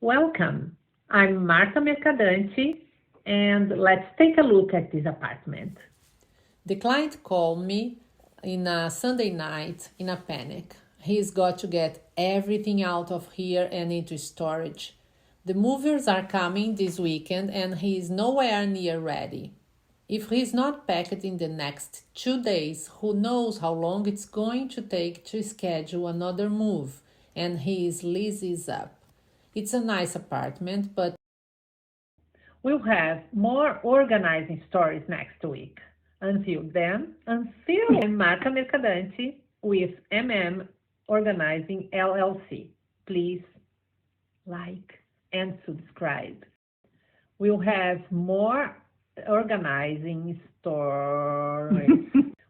Welcome. I'm Marta Mercadante, and let's take a look at this apartment. The client called me in a Sunday night in a panic. He's got to get everything out of here and into storage. The movers are coming this weekend and he is nowhere near ready. If he's not packed in the next 2 days, who knows how long it's going to take to schedule another move, and his lease is up. It's a nice apartment, but We'll have more organizing stories next week. Until then, I'm Marta Mercadante with Organizing LLC. Please like and subscribe. We'll have more organizing stories.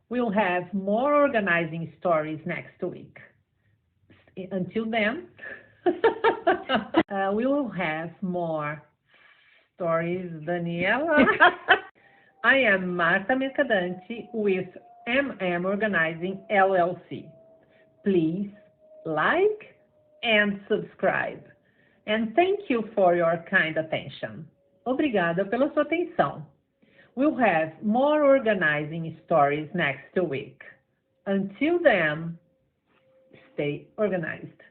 We'll have more organizing stories next week. Until then, we will have more stories, Daniela. I am Marta Mercadante with Organizing LLC. Please like and subscribe. And thank you for your kind attention. Obrigada pela sua atenção. We'll have more organizing stories next week. Until then, stay organized.